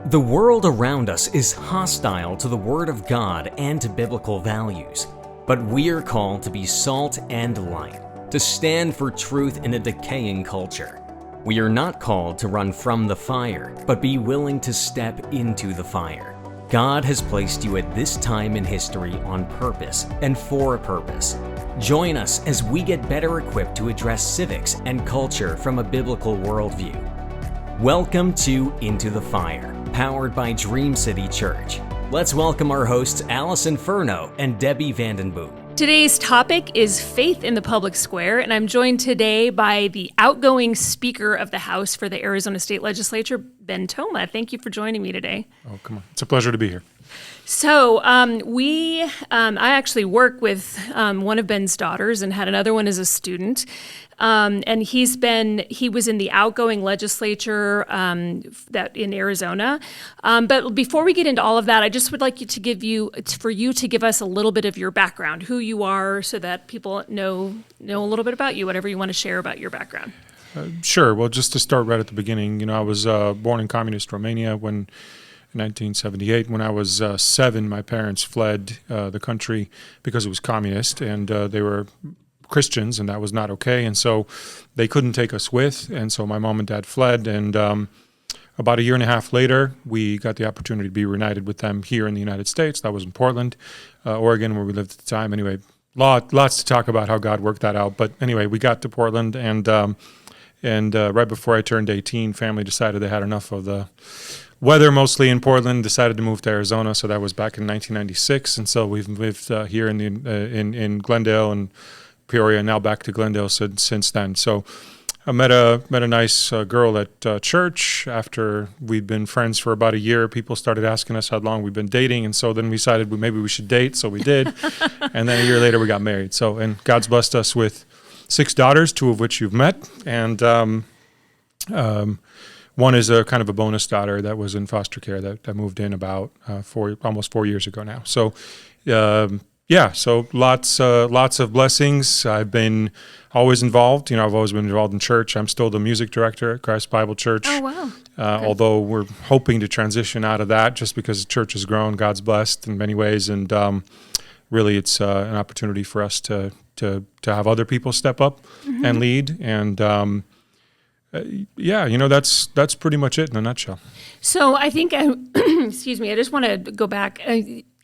The world around us is hostile to the Word of God and to biblical values, but we are called to be salt and light, to stand for truth in a decaying culture. We are not called to run from the fire, but be willing to step into the fire. God has placed you at this time in history on purpose and for a purpose. Join us as we get better equipped to address civics and culture from a biblical worldview. Welcome to Into the Fire, powered by Dream City Church. Let's welcome our hosts Allison Furno and Debi Vandenboom. Today's topic is faith in the public square, and I'm joined today by the outgoing Speaker of the House for the Arizona State Legislature, Ben Toma. Thank you for joining me today. Oh, come on. It's a pleasure to be here. So I actually work with one of Ben's daughters and had another one as a student. And he was in the outgoing legislature that in Arizona. But before we get into all of that, I just would like for you to give us a little bit of your background, who you are, so that people know a little bit about you, whatever you want to share about your background. Sure. Well, just to start right at the beginning, I was born in communist Romania in 1978. When I was 7, my parents fled the country because it was communist, and they were Christians, and that was not okay, and so they couldn't take us with, and so my mom and dad fled, and about a year and a half later, we got the opportunity to be reunited with them here in the United States. That was in Portland, Oregon, where we lived at the time. Anyway, lots to talk about how God worked that out, but anyway, we got to Portland, and right before I turned 18, family decided they had enough of the weather, mostly in Portland, decided to move to Arizona. So that was back in 1996, and so we've lived here in Glendale and Peoria, and now back to Glendale since then. So I met a nice girl at church. After we'd been friends for about a year, people started asking us how long we've been dating, and so then we decided maybe we should date, so we did. And then a year later, we got married. And God's blessed us with 6 daughters, 2 of which you've met, and one is a kind of a bonus daughter that was in foster care that moved in about almost 4 years ago now. So, so lots of blessings. I've been always involved. I've always been involved in church. I'm still the music director at Christ Bible Church. Oh, wow. Okay. Although we're hoping to transition out of that just because the church has grown. God's blessed in many ways, and really it's an opportunity for us to have other people step up and lead. And that's pretty much it in a nutshell. So I think, excuse me, I just want to go back.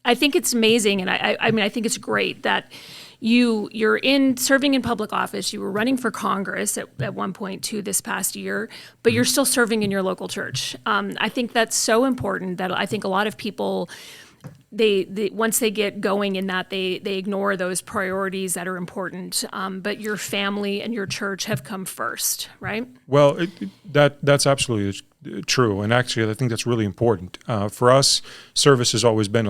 I think it's amazing, and I think it's great that you're serving in public office. You were running for Congress at one point too this past year, but you're still serving in your local church. I think that's so important that I think a lot of people, they once they get going in that, they ignore those priorities that are important. But your family and your church have come first, right? Well, that's absolutely true, and actually, I think that's really important. For us, service has always been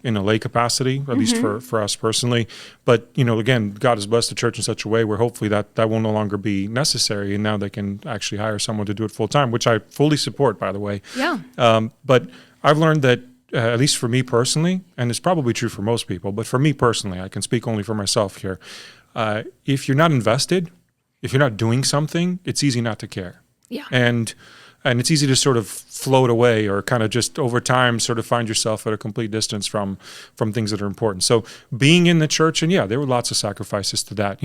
in a lay capacity, at least for us personally. But again, God has blessed the church in such a way where hopefully that will no longer be necessary, and now they can actually hire someone to do it full time, which I fully support, by the way. Yeah. But I've learned that. At least for me personally, and it's probably true for most people, but for me personally, I can speak only for myself here. If you're not invested, if you're not doing something, it's easy not to care. Yeah. And it's easy to sort of float away or kind of just over time sort of find yourself at a complete distance from things that are important. So being in the church, and there were lots of sacrifices to that.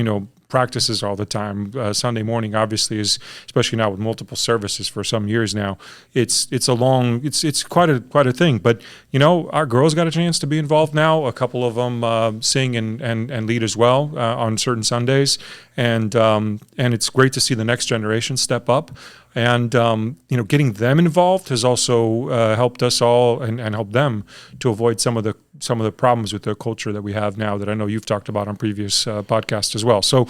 Practices all the time. Sunday morning, obviously, is especially now with multiple services for some years now. It's quite a thing. But our girls got a chance to be involved now. A couple of them sing and lead as well on certain Sundays, and it's great to see the next generation step up. And getting them involved has also helped us all and helped them to avoid some of the problems with the culture that we have now that I know you've talked about on previous podcasts as well. So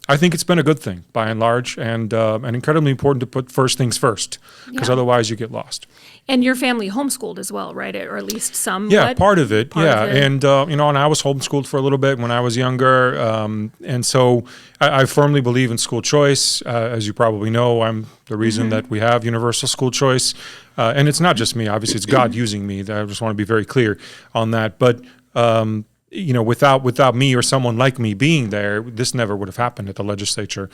I think it's been a good thing by and large, and incredibly important to put first things first, because otherwise you get lost. And your family homeschooled as well, right? Or at least some. Yeah, part of it. And and I was homeschooled for a little bit when I was younger, and so I firmly believe in school choice. As you probably know, I'm the reason that we have universal school choice, and it's not just me. Obviously, it's God using me. I just want to be very clear on that. But without me or someone like me being there, this never would have happened at the legislature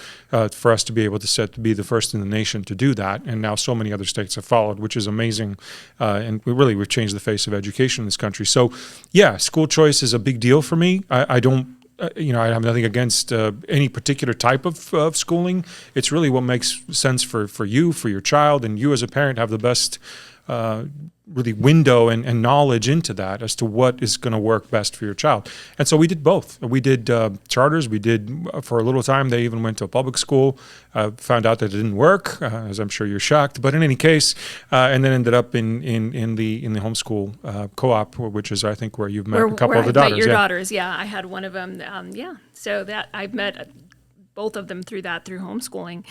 for us to be able to be the first in the nation to do that. And now so many other states have followed, which is amazing. And we've changed the face of education in this country. So, yeah, school choice is a big deal for me. I don't. I have nothing against any particular type of schooling. It's really what makes sense for you, for your child, and you as a parent have the best really window and knowledge into that as to what is going to work best for your child. And so we did both. We did charters. We did, for a little time, they even went to a public school, found out that it didn't work, as I'm sure you're shocked. But in any case, and then ended up in the homeschool co-op, which is, I think, where you've met a couple of the daughters. Met your daughters, yeah. I had one of them, So that I've met both of them through homeschooling.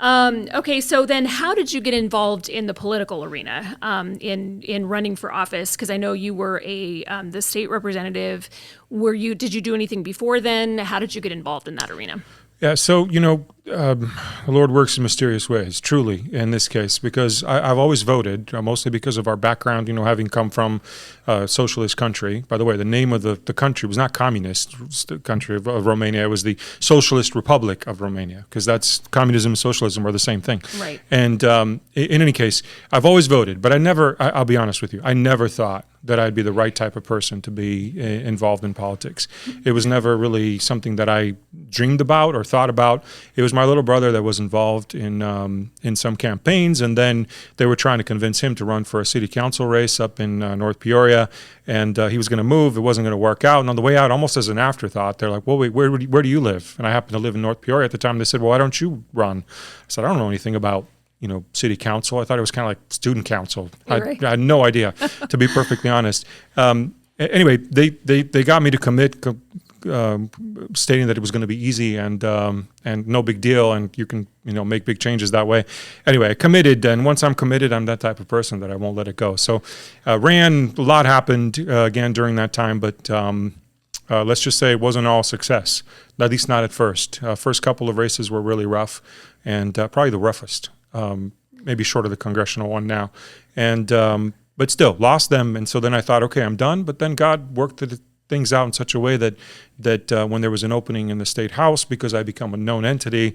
Okay, so then how did you get involved in the political arena in running for office? Because I know you were the state representative. Did you do anything before then? How did you get involved in that arena? Yeah, so, the Lord works in mysterious ways, truly, in this case, because I've always voted, mostly because of our background, having come from a socialist country. By the way, the name of the country was not communist country of Romania. It was the Socialist Republic of Romania, because that's communism and socialism are the same thing. Right. And in any case, I've always voted, but I'll be honest with you, I never thought that I'd be the right type of person to be involved in politics. It was never really something that I dreamed about or thought about. It was my little brother that was involved in some campaigns, and then they were trying to convince him to run for a city council race up in North Peoria, and he was going to move. It wasn't going to work out. And on the way out, almost as an afterthought, they're like, well, wait, where do you live? And I happened to live in North Peoria at the time. They said, well, why don't you run? I said, I don't know anything about city council. I thought it was kind of like student council. I had no idea, to be perfectly honest. Anyway, they got me to commit, stating that it was going to be easy and no big deal, and you can make big changes that way. Anyway, I committed, and once I'm committed, I'm that type of person that I won't let it go. So ran. A lot happened again during that time, but let's just say it wasn't all success. At least not at first. First couple of races were really rough, and probably the roughest. Maybe short of the congressional one now. And but still, lost them. And so then I thought, okay, I'm done. But then God worked things out in such a way that when there was an opening in the state house, because I become a known entity,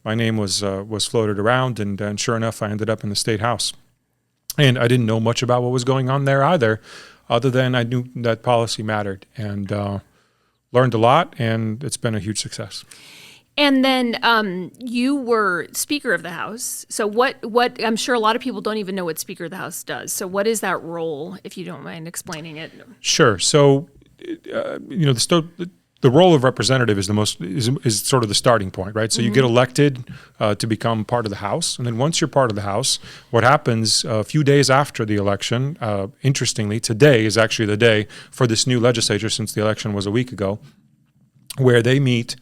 my name was floated around. And sure enough, I ended up in the state house. And I didn't know much about what was going on there either, other than I knew that policy mattered. And learned a lot, and it's been a huge success. And then you were Speaker of the House. So what I'm sure a lot of people don't even know what Speaker of the House does. So what is that role, if you don't mind explaining it? Sure. So, the role of representative is sort of the starting point, right? So you get elected to become part of the House. And then once you're part of the House, what happens a few days after the election, interestingly, today is actually the day for this new legislature, since the election was a week ago, where they meet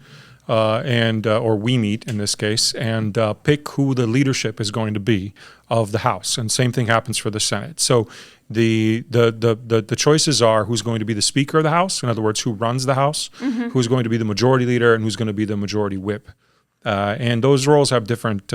or we meet in this case, and pick who the leadership is going to be of the House. And same thing happens for the Senate. So the choices are who's going to be the Speaker of the House, in other words, who runs the House, who's going to be the Majority Leader, and who's going to be the Majority Whip. And those roles have different,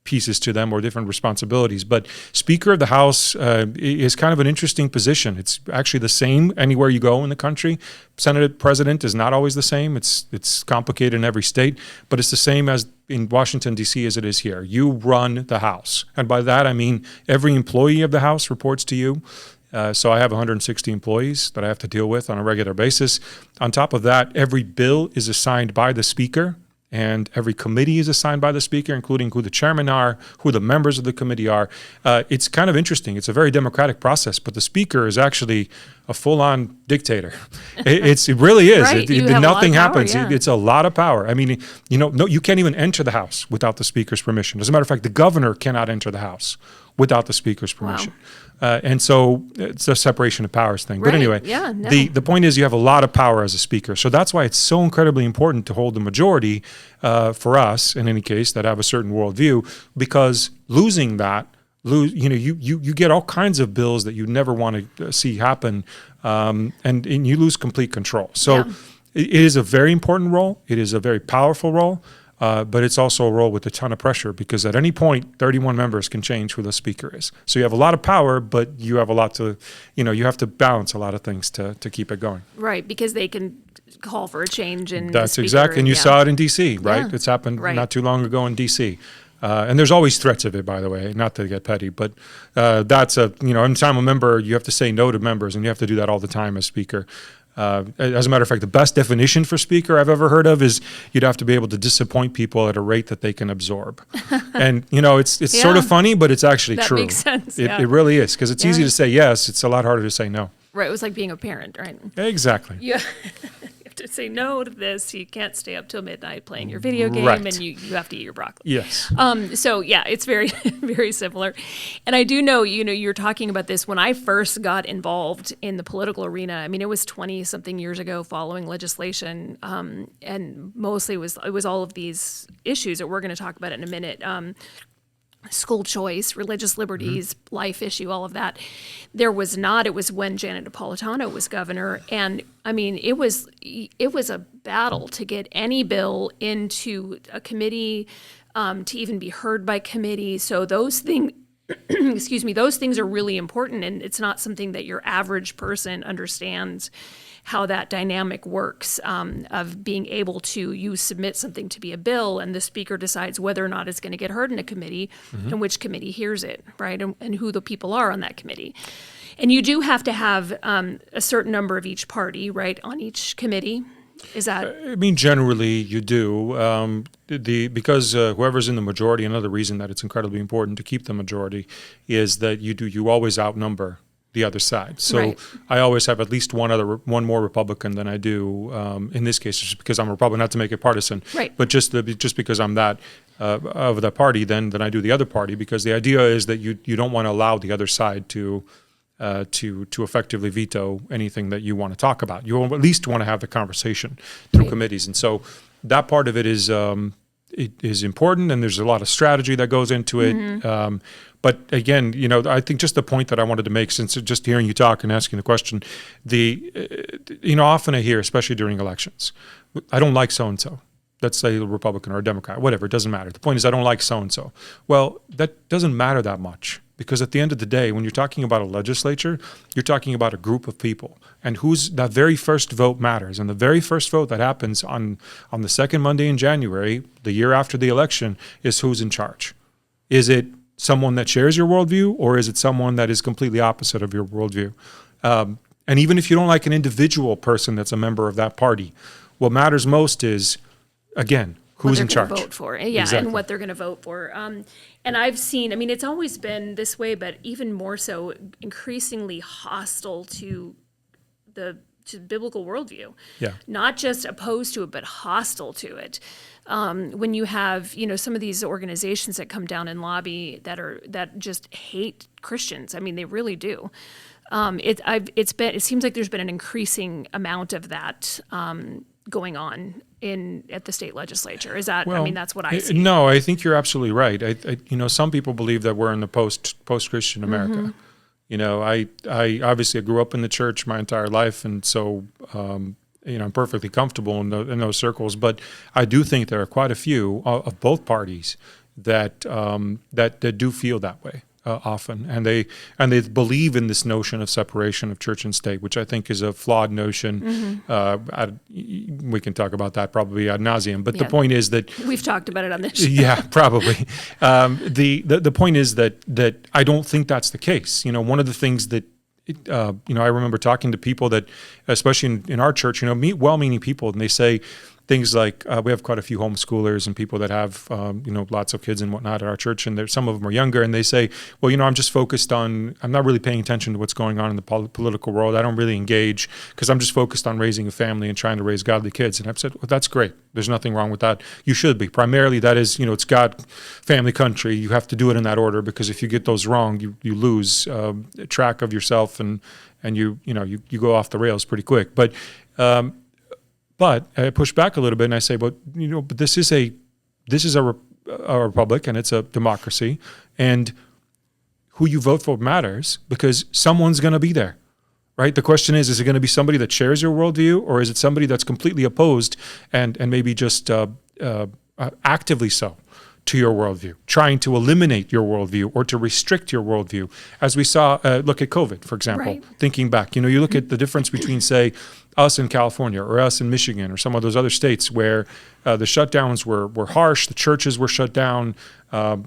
pieces to them or different responsibilities. But Speaker of the House is kind of an interesting position. It's actually the same anywhere you go in the country. Senate President is not always the same. It's complicated in every state, but it's the same as in Washington, D.C. as it is here. You run the House. And by that, I mean every employee of the House reports to you. So I have 160 employees that I have to deal with on a regular basis. On top of that, every bill is assigned by the Speaker, and every committee is assigned by the Speaker, including who the chairmen are, who the members of the committee are. It's kind of interesting. It's a very democratic process, but the Speaker is actually a full-on dictator. It really is. Right. Nothing happens. Yeah. It's a lot of power. I mean, no, you can't even enter the House without the Speaker's permission. As a matter of fact, the governor cannot enter the House without the Speaker's permission. Wow. And so it's a separation of powers thing. Right. But anyway, the point is you have a lot of power as a Speaker. So that's why it's so incredibly important to hold the majority for us, in any case, that have a certain worldview, because losing that, you get all kinds of bills that you never want to see happen, and you lose complete control. So it is a very important role. It is a very powerful role. but it's also a role with a ton of pressure because at any point, 31 members can change who the speaker is. So you have a lot of power, but you have a lot to, you have to balance a lot of things to keep it going. Right, because they can call for a change in the That's speaker, exactly, and you saw it in D.C., right? Yeah. It's happened Right. not too long ago in D.C. And there's always threats of it, by the way, not to get petty, but that's anytime a member, you have to say no to members, and you have to do that all the time as speaker. As a matter of fact, the best definition for speaker I've ever heard of is you'd have to be able to disappoint people at a rate that they can absorb. And, it's sort of funny, but it's actually That true. makes sense, It, yeah. it really is, because it's easy to say yes. It's a lot harder to say no. Right, it was like being a parent, right? Exactly. Yeah. You have to say no to this. You can't stay up till midnight playing your video game, Right. and you have to eat your broccoli. Yes. So yeah, it's very, very similar. And I do know, you're talking about this when I first got involved in the political arena. I mean, it was 20 something years ago following legislation. And mostly it was all of these issues that we're going to talk about in a minute. School choice, religious liberties, life issue, all of that. It was when Janet Napolitano was governor. And I mean, it was a battle to get any bill into a committee, to even be heard by committee. So those things, those things are really important. And it's not something that your average person understands how that dynamic works, of being able to, you submit something to be a bill and the speaker decides whether or not it's going to get heard in a committee and which committee hears it, right, and who the people are on that committee. And you do have to have a certain number of each party, right, on each committee. Is that? I mean, generally you do. Because whoever's in the majority, another reason that it's incredibly important to keep the majority is that you always outnumber the other side. So Right. I always have at least one more Republican than I do. In this case, just because I'm a Republican, not to make it partisan, Right. but just because I'm that of that party, then I do the other party. Because the idea is that you don't want to allow the other side to effectively veto anything that you want to talk about. You at least want to have the conversation through Right. committees, and so that part of it is important, and there's a lot of strategy that goes into it. But again, I think just the point that I wanted to make, since just hearing you talk and asking the question, often I hear, especially during elections, I don't like so-and-so. Let's say a Republican or a Democrat, whatever, it doesn't matter. The point is I don't like so-and-so. Well, that doesn't matter that much, because at the end of the day, when you're talking about a legislature, you're talking about a group of people, and that very first vote matters. And the very first vote that happens on the second Monday in January, the year after the election, is who's in charge. Is it someone that shares your worldview, or is it someone that is completely opposite of your worldview? And even if you don't like an individual person that's a member of that party, what matters most is, again, who's in charge. What they're going to vote for, yeah, Exactly. and what they're going to vote for. And I've seen, I mean, it's always been this way, but even more so, increasingly hostile to biblical worldview. Yeah. Not just opposed to it, but hostile to it. When you have, some of these organizations that come down and lobby that just hate Christians. I mean, they really do. It seems like there's been an increasing amount of that going on at the state legislature. Is that? I mean, that's what I see. No, I think you're absolutely right. Some people believe that we're in the post-Christian America. I obviously grew up in the church my entire life, and so I'm perfectly comfortable in those circles. But I do think there are quite a few of both parties that do feel that way often, and they believe in this notion of separation of church and state, which I think is a flawed notion. We can talk about that probably ad nauseum, but the point is that we've talked about it on this show. Yeah, probably. The point is that I don't think that's the case. One of the things that I remember talking to people that, especially in our church, meet well-meaning people, and they say things like, we have quite a few homeschoolers and people that have, lots of kids and whatnot at our church, and some of them are younger, and they say, well, I'm not really paying attention to what's going on in the political world. I don't really engage because I'm just focused on raising a family and trying to raise godly kids. And I've said, well, that's great. There's nothing wrong with that. You should be. Primarily, that is, it's God, family, country. You have to do it in that order, because if you get those wrong, you lose track of yourself, and you go off the rails pretty quick. But I push back a little bit and I say, but this is a republic, and it's a democracy, and who you vote for matters, because someone's going to be there, right? The question is it going to be somebody that shares your worldview, or is it somebody that's completely opposed and maybe just actively so, to your worldview, trying to eliminate your worldview or to restrict your worldview. As we saw, look at COVID, for example, thinking back, you look at the difference between, say, us in California or us in Michigan or some of those other states where the shutdowns were harsh, the churches were shut down.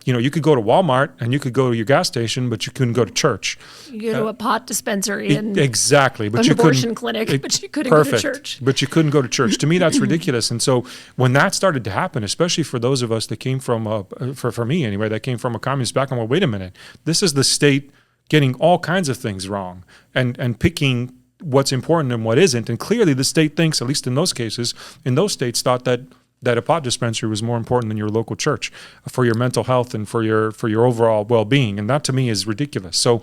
You could go to Walmart and you could go to your gas station, but you couldn't go to church. You go to a pot dispensary and exactly, but an you abortion clinic, but you couldn't go to church. But you couldn't go to church. To me, that's ridiculous. And so when that started to happen, especially for those of us that came from, for me anyway, that came from a communist background, well, wait a minute, this is the state getting all kinds of things wrong and picking what's important and what isn't. And clearly the state thinks, at least in those cases, in those states, thought that a pot dispensary was more important than your local church for your mental health and for your overall well-being. And that to me is ridiculous. So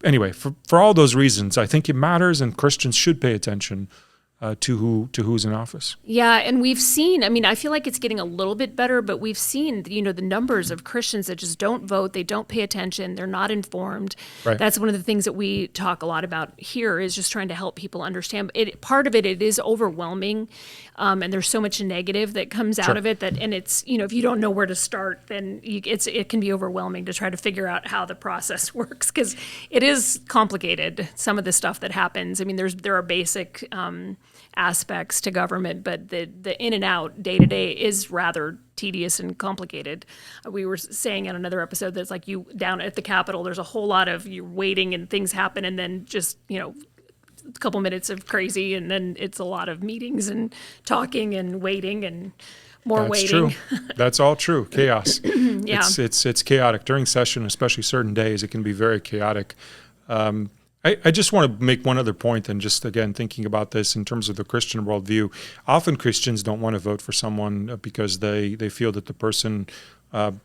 anyway, for all those reasons, I think it matters and Christians should pay attention to who's in office. Yeah, and we've seen, I feel like it's getting a little bit better, but we've seen, the numbers of Christians that just don't vote, they don't pay attention, they're not informed. Right. That's one of the things that we talk a lot about here is just trying to help people understand. Part of it is overwhelming, and there's so much negative that comes out of it and it's, if you don't know where to start, then it can be overwhelming to try to figure out how the process works because it is complicated, some of the stuff that happens. There are basic aspects to government, but the in and out day to day is rather tedious and complicated. We were saying in another episode that's like you down at the Capitol, there's a whole lot of you waiting and things happen, and then just a couple minutes of crazy, and then it's a lot of meetings and talking and waiting and more That's waiting. True. That's all true. Chaos. Yeah. It's chaotic during session, especially certain days. It can be very chaotic. I just want to make one other point, and just again thinking about this in terms of the Christian worldview. Often Christians don't want to vote for someone because they feel that the person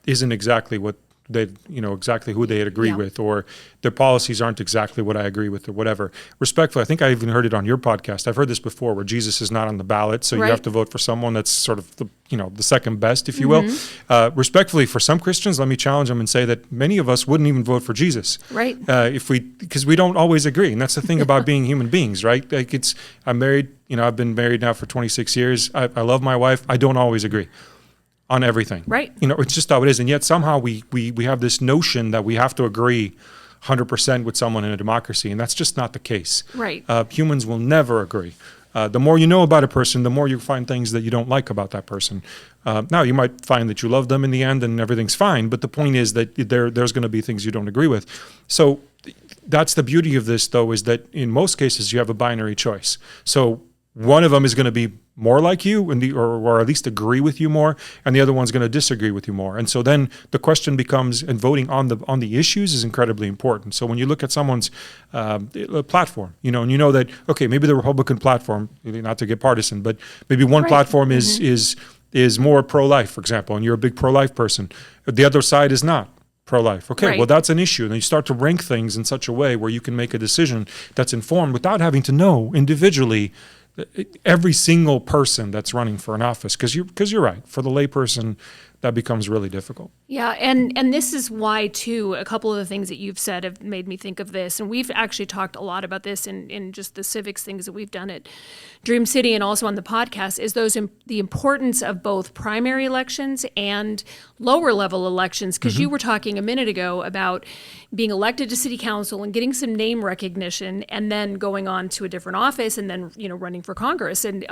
isn't exactly what they exactly who they agree with, or their policies aren't exactly what I agree with, or whatever. Respectfully, I think I even heard it on your podcast. I've heard this before, where Jesus is not on the ballot, so you have to vote for someone that's sort of the second best, if you will. Respectfully, for some Christians, let me challenge them and say that many of us wouldn't even vote for Jesus, Right? Because we don't always agree, and that's the thing about being human beings, right? Like I'm married. I've been married now for 26 years. I love my wife. I don't always agree on everything. Right. It's just how it is. And yet somehow we have this notion that we have to agree 100% with someone in a democracy, and that's just not the case. Right. Humans will never agree. The more you know about a person, the more you find things that you don't like about that person. Now, you might find that you love them in the end and everything's fine, but the point is that there's going to be things you don't agree with. So that's the beauty of this, though, is that in most cases you have a binary choice. So one of them is going to be more like you, or at least agree with you more, and the other one's going to disagree with you more. And so then the question becomes, and voting on the issues is incredibly important. So when you look at someone's platform, and you know that, okay, maybe the Republican platform, not to get partisan, but maybe one platform is more pro-life, for example, and you're a big pro-life person. The other side is not pro-life. Okay, well, that's an issue. And you start to rank things in such a way where you can make a decision that's informed without having to know individually every single person that's running for an office, because you're right, for the layperson that becomes really difficult. Yeah, and this is why, too, a couple of the things that you've said have made me think of this. And we've actually talked a lot about this in just the civics things that we've done at Dream City and also on the podcast, is the importance of both primary elections and lower level elections. Because you were talking a minute ago about being elected to city council and getting some name recognition and then going on to a different office and then, running for Congress. And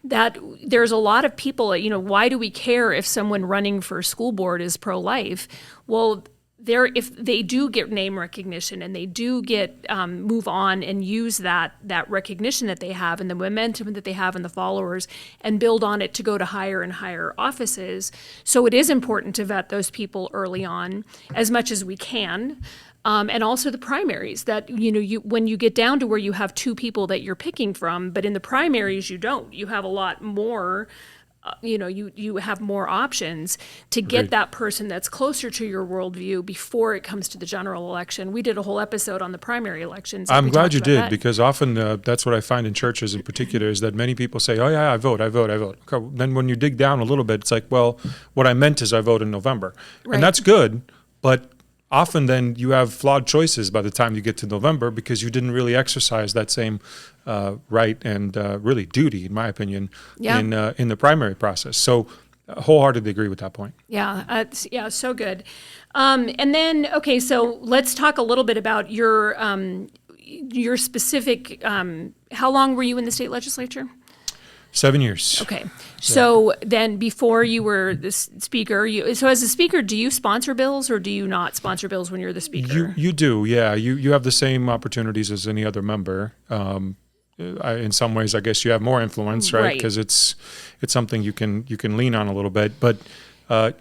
that there's a lot of people, why do we care if someone running for school board is pro-life? Well, if they do get name recognition and they do get move on and use that recognition that they have and the momentum that they have and the followers and build on it to go to higher and higher offices. So it is important to vet those people early on as much as we can. And also the primaries that, when you get down to where you have two people that you're picking from, but in the primaries you don't. You have a lot more, you have more options to get that person that's closer to your worldview before it comes to the general election. We did a whole episode on the primary elections. I'm glad you did, because often that's what I find in churches in particular, is that many people say, oh yeah, I vote. Okay, then when you dig down a little bit, it's like, well, what I meant is I vote in November. Right. And that's good, but often then you have flawed choices by the time you get to November, because you didn't really exercise that same right and really duty, in my opinion, in the primary process. So wholeheartedly agree with that point. Yeah, so good. And then, okay, so let's talk a little bit about your specific. How long were you in the state legislature? 7 years. Okay, so then before you were the speaker, so as a speaker, do you sponsor bills or do you not sponsor bills when you're the speaker? You do, yeah. You have the same opportunities as any other member. In some ways, I guess you have more influence, right? Because it's something you can lean on a little bit, but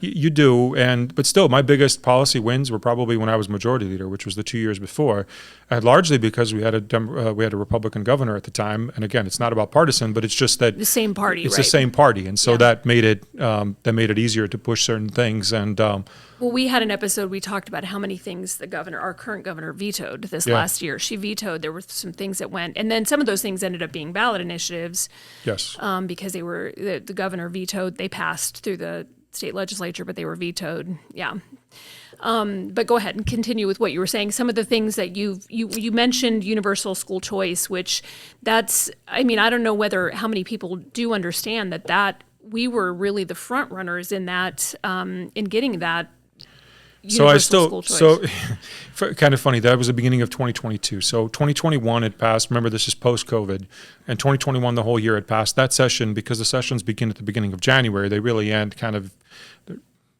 you do. But still, my biggest policy wins were probably when I was majority leader, which was the 2 years before, largely because we had a Republican governor at the time. And again, it's not about partisan, but it's just that the same party. It's the same party, and so that made it easier to push certain things. And well, we had an episode, we talked about how many things our current governor vetoed this last year. She vetoed, there were some things that went, and then some of those things ended up being ballot initiatives. Yes. Because the governor vetoed, they passed through the state legislature, but they were vetoed. Yeah. But go ahead and continue with what you were saying. Some of the things that you mentioned, universal school choice, which I don't know how many people do understand that we were really the front runners in that, in getting that universal school choice. Kind of funny, that was the beginning of 2022. So 2021 had passed. Remember, this is post-COVID. And 2021, the whole year had passed. That session, because the sessions begin at the beginning of January, they really end kind of,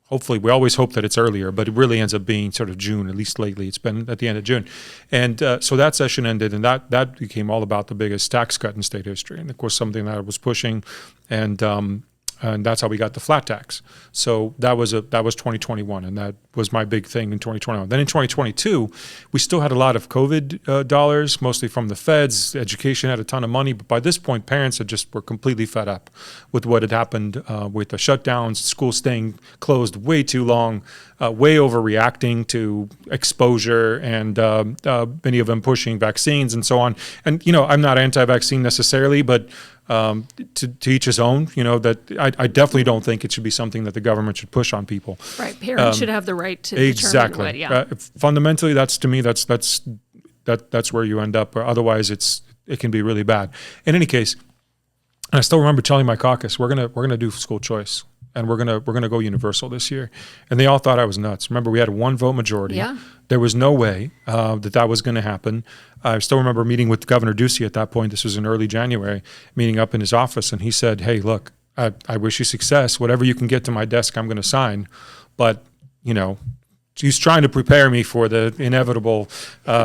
hopefully, we always hope that it's earlier, but it really ends up being sort of June, at least lately. It's been at the end of June. And so that session ended, and that became all about the biggest tax cut in state history. And of course, something that I was pushing, and that's how we got the flat tax. So that was 2021, and that was my big thing in 2021. Then in 2022, we still had a lot of COVID dollars, mostly from the feds. Education had a ton of money, but by this point, parents were completely fed up with what had happened with the shutdowns, schools staying closed way too long, way overreacting to exposure, and many of them pushing vaccines and so on. And I'm not anti-vaccine necessarily, but to each his own. That I definitely don't think it should be something that the government should push on people. Right, parents should have the right to exactly. determine what. Fundamentally, that's where you end up. Or otherwise, it can be really bad. In any case, and I still remember telling my caucus, we're gonna do school choice, and we're gonna go universal this year, and they all thought I was nuts. Remember, we had a 1-vote majority. Yeah. There was no way that was going to happen. I still remember meeting with Governor Ducey at that point. This was in early January, meeting up in his office, and he said, "Hey, look, I wish you success. Whatever you can get to my desk, I'm going to sign." But he's trying to prepare me for the inevitable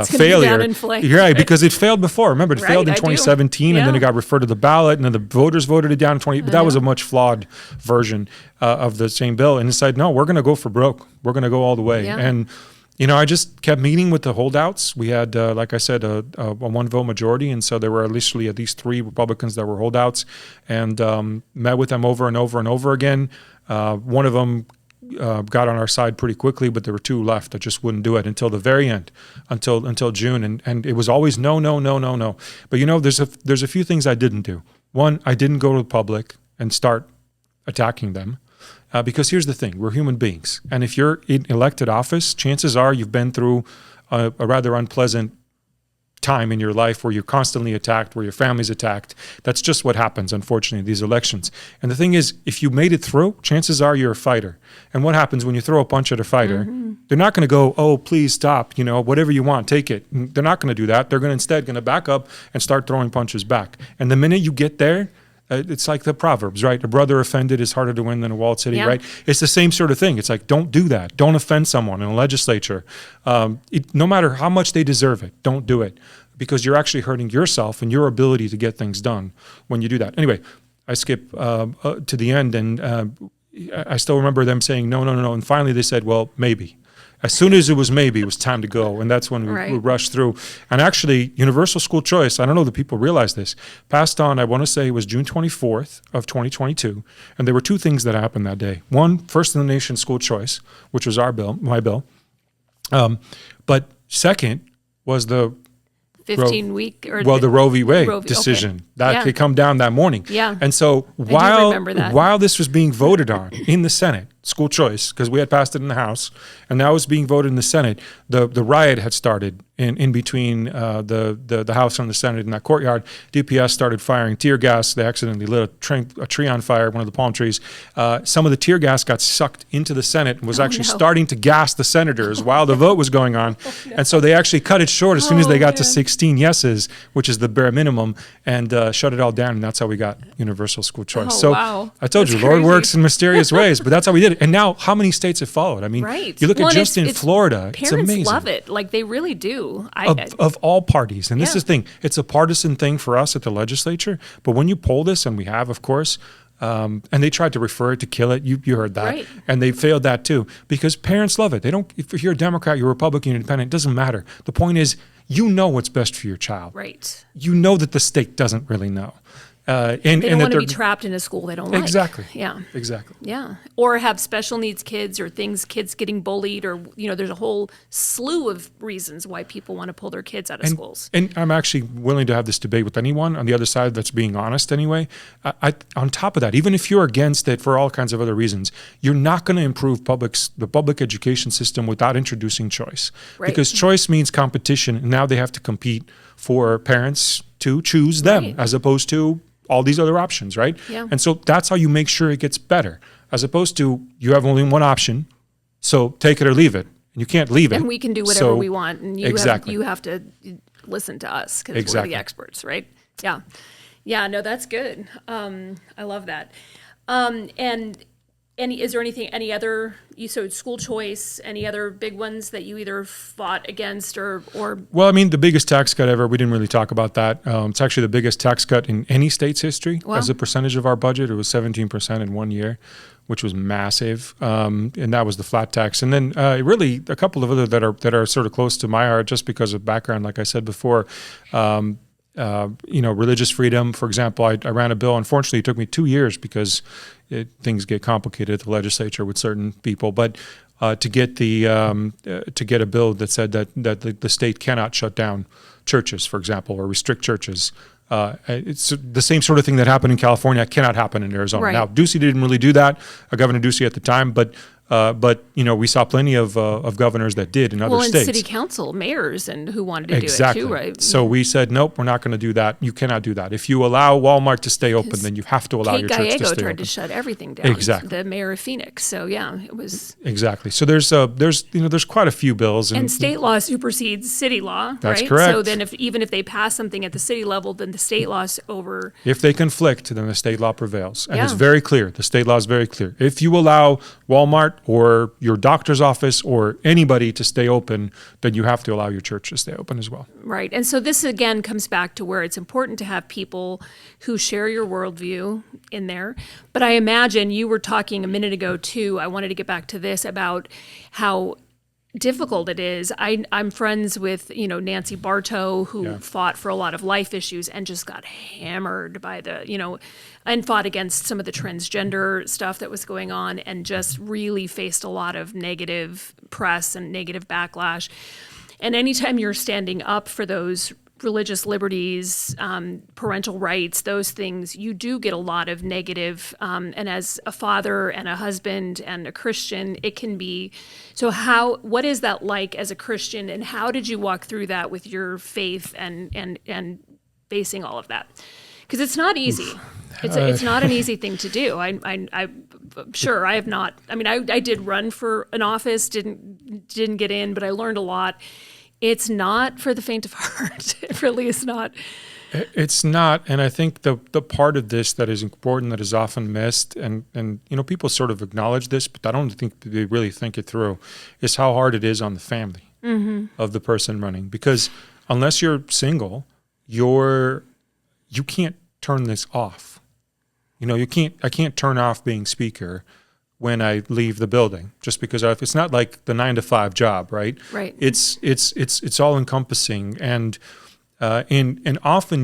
failure. Right, because it failed before. Remember, it failed in 2017, and then it got referred to the ballot, and then the voters voted it down in 20. But that was a much flawed version of the same bill. And decided, no, we're going to go for broke. We're going to go all the way. Yeah. And I just kept meeting with the holdouts. We had, like I said, a 1-vote majority, and so there were at least 3 Republicans that were holdouts, and met with them over and over and over again. One of them got on our side pretty quickly, but there were 2 left that just wouldn't do it until the very end, until June, and it was always no. But there's a few things I didn't do. One, I didn't go to the public and start attacking them. Because here's the thing, we're human beings. And if you're in elected office, chances are you've been through a rather unpleasant time in your life where you're constantly attacked, where your family's attacked. That's just what happens, unfortunately, in these elections. And the thing is, if you made it through, chances are you're a fighter. And what happens when you throw a punch at a fighter? Mm-hmm. They're not going to go, "Oh, please stop, whatever you want, take it." They're not going to do that. They're instead going to back up and start throwing punches back. And the minute you get there, it's like the Proverbs, right? A brother offended is harder to win than a walled city, right? It's the same sort of thing. It's like, don't do that. Don't offend someone in a legislature. No matter how much they deserve it, don't do it, because you're actually hurting yourself and your ability to get things done when you do that. Anyway, I skip to the end, and I still remember them saying, no. And finally they said, well, maybe. As soon as it was maybe, it was time to go. And that's when we rushed through. And actually, universal school choice, I don't know that people realize this, passed on, I want to say it was June 24th of 2022. And there were 2 things that happened that day. One, first in the nation school choice, which was my bill. But second was the 15-week the Roe v. Wade decision that could come down that morning. Yeah. And so while this was being voted on in the Senate, school choice, because we had passed it in the House, and now it's being voted in the Senate, the riot had started in between the House and the Senate in that courtyard. DPS started firing tear gas. They accidentally lit a tree on fire, one of the palm trees. Some of the tear gas got sucked into the Senate and was actually starting to gas the senators while the vote was going on. And so they actually cut it short as soon as they got to 16 yeses, which is the bare minimum, and shut it all down. And that's how we got universal school choice. So I told you, Lord works in mysterious ways, but that's how we did it. And now how many states have followed? I mean, you look at just in Florida, it's amazing. Parents love it. Like, they really do. Of all parties. And this is the thing. It's a partisan thing for us at the legislature. But when you poll this, and we have, of course, and they tried to refer it to kill it. You heard that. Right. And they failed that too. Because parents love it. They don't, if you're a Democrat, you're a Republican, you're independent, it doesn't matter. The point is, you know what's best for your child. Right. You know that the state doesn't really know. They don't want to be trapped in a school they don't like. Exactly. Yeah. Exactly. Yeah. Or have special needs kids, or kids getting bullied, or, there's a whole slew of reasons why people want to pull their kids out of schools. And I'm actually willing to have this debate with anyone on the other side that's being honest anyway. On top of that, even if you're against it for all kinds of other reasons, you're not going to improve the public education system without introducing choice. Right. Because choice means competition, and now they have to compete for parents to choose them as opposed to all these other options, right? Yeah. And so that's how you make sure it gets better, as opposed to you have only one option, so take it or leave it. And you can't leave it. And we can do whatever we want, and you have to listen to us because we're the experts, right? Yeah. Yeah, no, that's good. I love that. And is there any other, so school choice, any other big ones that you either fought against or? Well, I mean, the biggest tax cut ever, we didn't really talk about that. It's actually the biggest tax cut in any state's history. Wow. As a percentage of our budget. It was 17% in 1 year, which was massive. And that was the flat tax. And then really a couple of other that are sort of close to my heart just because of background, like I said before. Religious freedom, for example. I ran a bill. Unfortunately, it took me 2 years because things get complicated at the legislature with certain people. But to get a bill that said that the state cannot shut down churches, for example, or restrict churches. It's the same sort of thing that happened in California cannot happen in Arizona. Right. Now, Ducey didn't really do that, Governor Ducey at the time, but we saw plenty of governors that did in other states. Well, and city council, mayors, and who wanted to do it too, right? So we said, nope, we're not going to do that. You cannot do that. If you allow Walmart to stay open, then you have to allow your church to stay open. Gallego tried to shut everything down. Exactly. The mayor of Phoenix. So yeah, it was exactly. So there's quite a few bills, and state law supersedes city law. That's right? correct. So then, even if they pass something at the city level, then the state law's over. If they conflict, then the state law prevails, and it's Yeah. very clear. The state law is very clear. If you allow Walmart or your doctor's office or anybody to stay open, then you have to allow your church to stay open as well. Right. And so this again comes back to where it's important to have people who share your worldview in there. But I imagine you were talking a minute ago too, I wanted to get back to this about how difficult it is. I'm friends with, Nancy Bartow, who fought for a lot of life issues and just got hammered by and fought against some of the transgender stuff that was going on and just really faced a lot of negative press and negative backlash. And anytime you're standing up for those religious liberties, parental rights, those things, you do get a lot of negative. And as a father and a husband and a Christian, it can be. So what is that like as a Christian, and how did you walk through that with your faith and facing all of that? Because it's not easy. It's not an easy thing to do. I'm sure I have not. I mean, I did run for an office, didn't get in, but I learned a lot. It's not for the faint of heart. It really is not. It's not, and I think the part of this that is important that is often missed, and people sort of acknowledge this, but I don't think they really think it through, is how hard it is on the family of the person running. Because unless you're single, you can't turn this off. I can't turn off being speaker when I leave the building, just because it's not like the 9-to-5 job, right? Right. It's all encompassing, and often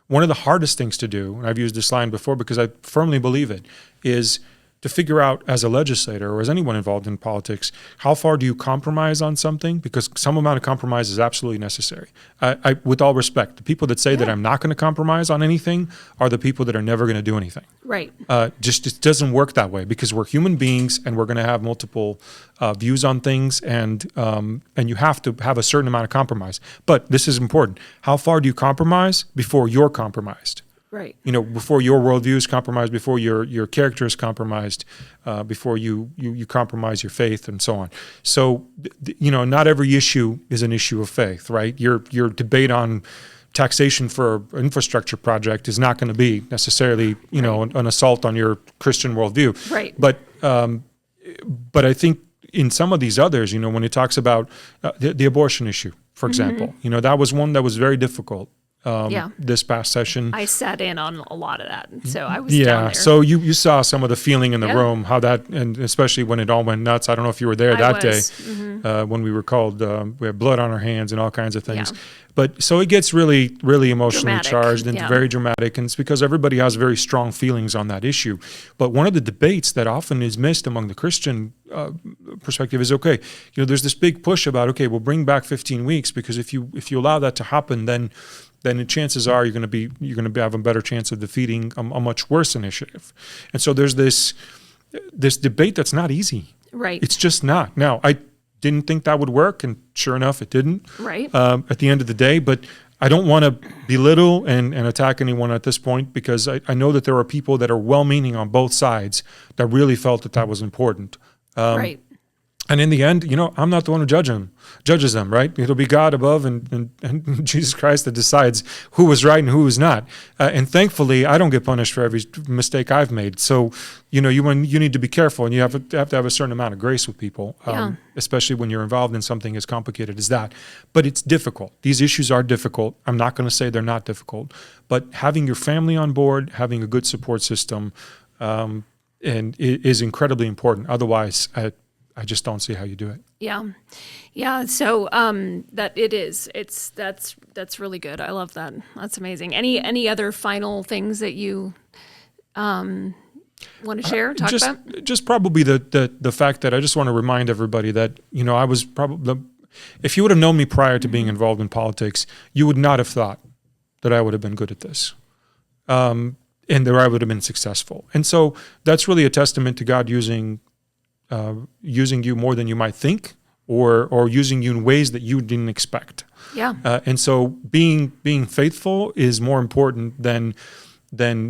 one of the hardest things to do, and I've used this line before because I firmly believe it, is to figure out as a legislator or as anyone involved in politics, how far do you compromise on something? Because some amount of compromise is absolutely necessary. With all respect, the people that say that I'm not going to compromise on anything are the people that are never going to do anything. Right. Just it doesn't work that way because we're human beings and we're going to have multiple views on things, and you have to have a certain amount of compromise. But this is important. How far do you compromise before you're compromised? Right. Before your worldview is compromised, before your character is compromised, before you compromise your faith and so on. So, not every issue is an issue of faith, right? Your debate on taxation for an infrastructure project is not going to be necessarily, an assault on your Christian worldview. Right. But I think in some of these others, when it talks about the abortion issue, for example, that was one that was very difficult. This past session. I sat in on a lot of that, so I was down there. So you saw some of the feeling in the room, how that, and especially when it all went nuts. I don't know if you were there that day when we were called, we had blood on our hands and all kinds of things. Yeah. But so it gets really, really emotionally Dramatic. charged and very dramatic, and it's because everybody has very strong feelings on that issue. But one of the debates that often is missed among the Christian perspective is, okay, there's this big push about, okay, we'll bring back 15 weeks because if you allow that to happen, then the chances are you're going to have a better chance of defeating a much worse initiative. And so there's this debate that's not easy. Right. It's just not. Now, I didn't think that would work, and sure enough, it didn't. Right. At the end of the day, but I don't want to belittle and attack anyone at this point because I know that there are people that are well-meaning on both sides that really felt that was important. Right. And in the end, I'm not the one who judges them, right? It'll be God above and Jesus Christ that decides who was right and who was not. And thankfully, I don't get punished for every mistake I've made. So, you need to be careful, and you have to have a certain amount of grace with people, especially when you're involved in something as complicated as that. But it's difficult. These issues are difficult. I'm not going to say they're not difficult, but having your family on board, having a good support system, and it is incredibly important. Otherwise, I just don't see how you do it. Yeah. So that's really good. I love that. That's amazing. Any other final things that you want to share? Talk about? Just probably the fact that I just want to remind everybody that I was probably, if you would have known me prior to being involved in politics, you would not have thought that I would have been good at this. And that I would have been successful. And so that's really a testament to God using you more than you might think, or using you in ways that you didn't expect. Yeah. And so being faithful is more important than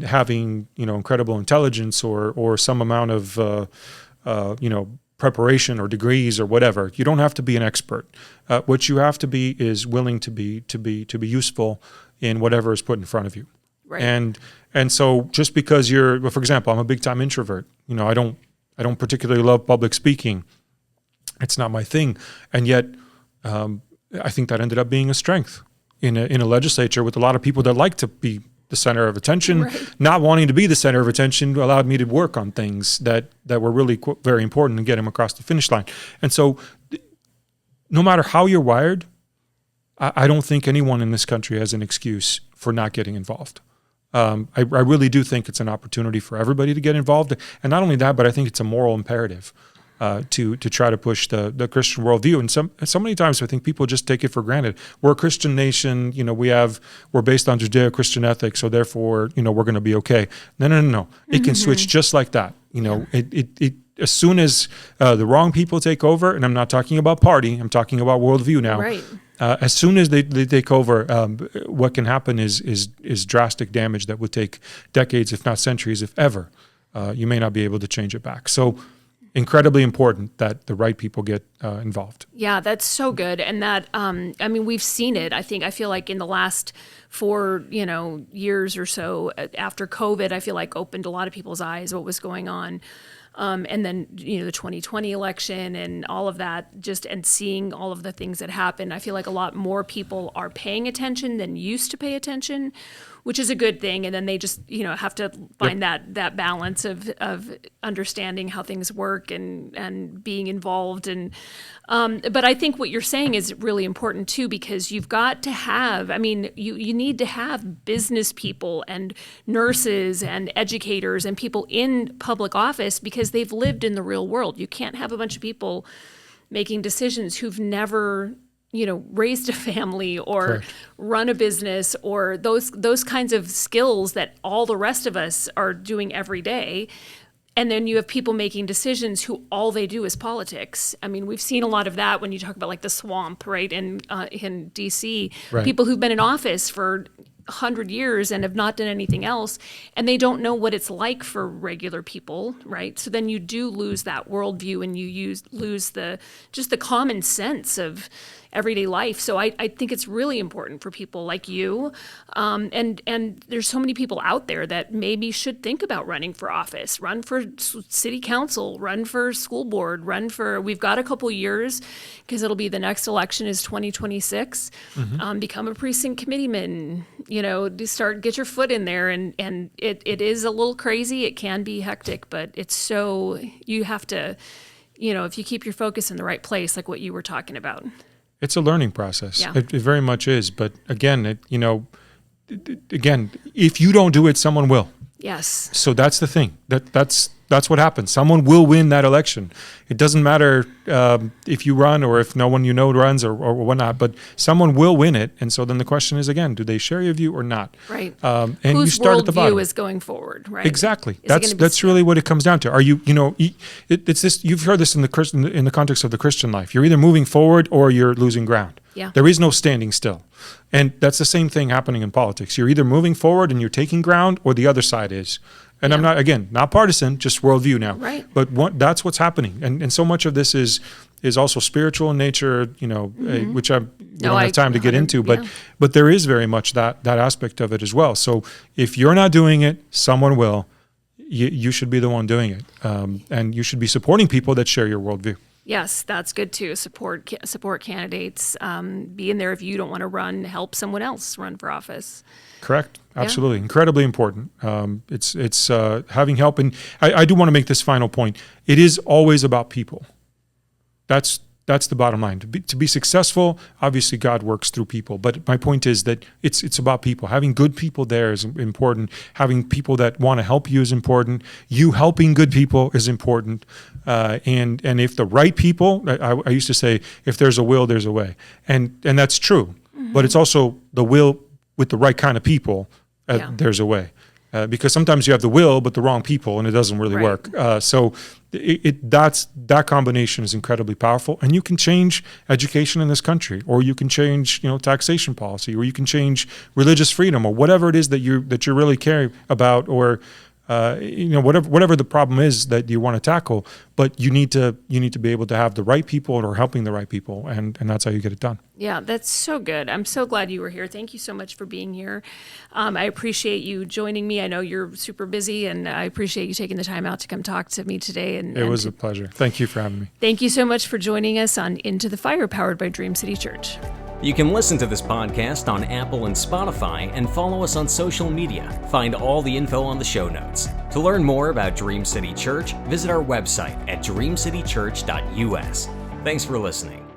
having incredible intelligence or some amount of preparation or degrees or whatever. You don't have to be an expert. What you have to be is willing to be useful in whatever is put in front of you. Right. And so just because for example, I'm a big time introvert. I don't particularly love public speaking. It's not my thing. And yet, I think that ended up being a strength in a legislature with a lot of people that like to be the center of attention. Right. Not wanting to be the center of attention allowed me to work on things that were really very important and get them across the finish line. And so no matter how you're wired, I don't think anyone in this country has an excuse for not getting involved. I really do think it's an opportunity for everybody to get involved. And not only that, but I think it's a moral imperative to try to push the Christian worldview. And so many times I think people just take it for granted. We're a Christian nation, we're based on Judeo-Christian ethics, so therefore, we're going to be okay. No. It can switch just like that. It as soon as the wrong people take over, and I'm not talking about party, I'm talking about worldview now. Right. As soon as they take over, what can happen is drastic damage that would take decades, if not centuries, if ever. You may not be able to change it back. So incredibly important that the right people get involved. Yeah, that's so good. And that, we've seen it. I feel like in the last 4, years or so after COVID, I feel like opened a lot of people's eyes what was going on. And then, the 2020 election and all of that, and seeing all of the things that happened, I feel like a lot more people are paying attention than used to pay attention, which is a good thing. And then they just, have to find that balance of understanding how things work and being involved. And but I think what you're saying is really important too, because you've got to have, you need to have business people and nurses and educators and people in public office because they've lived in the real world. You can't have a bunch of people making decisions who've never raised a family or Correct. run a business or those kinds of skills that all the rest of us are doing every day. And then you have people making decisions who all they do is politics. We've seen a lot of that when you talk about like the swamp, right, in DC. Right. People who've been in office for 100 years and have not done anything else, and they don't know what it's like for regular people, right? So then you do lose that worldview, and you lose the common sense of everyday life. So I think it's really important for people like you, and there's so many people out there that maybe should think about running for office, run for city council, run for school board, we've got a couple years because it'll be the next election is 2026. Become a precinct committeeman, get your foot in there, and it is a little crazy. It can be hectic, but it's so, you have to, if you keep your focus in the right place, like what you were talking about. It's a learning process. Yeah. It very much is. But again, if you don't do it, someone will. Yes. So that's the thing. That's what happens. Someone will win that election. It doesn't matter if you run or if no one runs or whatnot, but someone will win it. And so then the question is, again, do they share your view or not? Right. And whose you start at the bottom. worldview is going forward, right? Exactly. Is it gonna be That's really what it comes down to. Are you, it's this. You've heard this in the context of the Christian life. You're either moving forward or you're losing ground. Yeah. There is no standing still. And that's the same thing happening in politics. You're either moving forward and you're taking ground, or the other side is. And I'm not partisan, just worldview now. Right. But that's what's happening. And so much of this is also spiritual in nature, which we don't have time to get into. But there is very much that aspect of it as well. So if you're not doing it, someone will. You should be the one doing it. And you should be supporting people that share your worldview. Yes, that's good too. Support candidates. Be in there if you don't want to run. Help someone else run for office. Correct. Absolutely. Yeah. Incredibly important. It's having help. And I do want to make this final point. It is always about people. That's the bottom line. To be successful, obviously God works through people. But my point is that it's about people. Having good people there is important. Having people that want to help you is important. You helping good people is important. And if the right people, I used to say, if there's a will, there's a way. And that's true. Mm-hmm. But it's also the will with the right kind of people, there's a way. Because sometimes you have the will, but the wrong people, and it doesn't really work. So that combination is incredibly powerful. And you can change education in this country, or you can change taxation policy, or you can change religious freedom, or whatever it is that you really care about, or whatever the problem is that you want to tackle. But you need to be able to have the right people or helping the right people, and that's how you get it done. Yeah, that's so good. I'm so glad you were here. Thank you so much for being here. I appreciate you joining me. I know you're super busy, and I appreciate you taking the time out to come talk to me today. It was a pleasure. Thank you for having me. Thank you so much for joining us on Into the Fire, powered by Dream City Church. You can listen to this podcast on Apple and Spotify and follow us on social media. Find all the info on the show notes. To learn more about Dream City Church, visit our website at dreamcitychurch.us. Thanks for listening.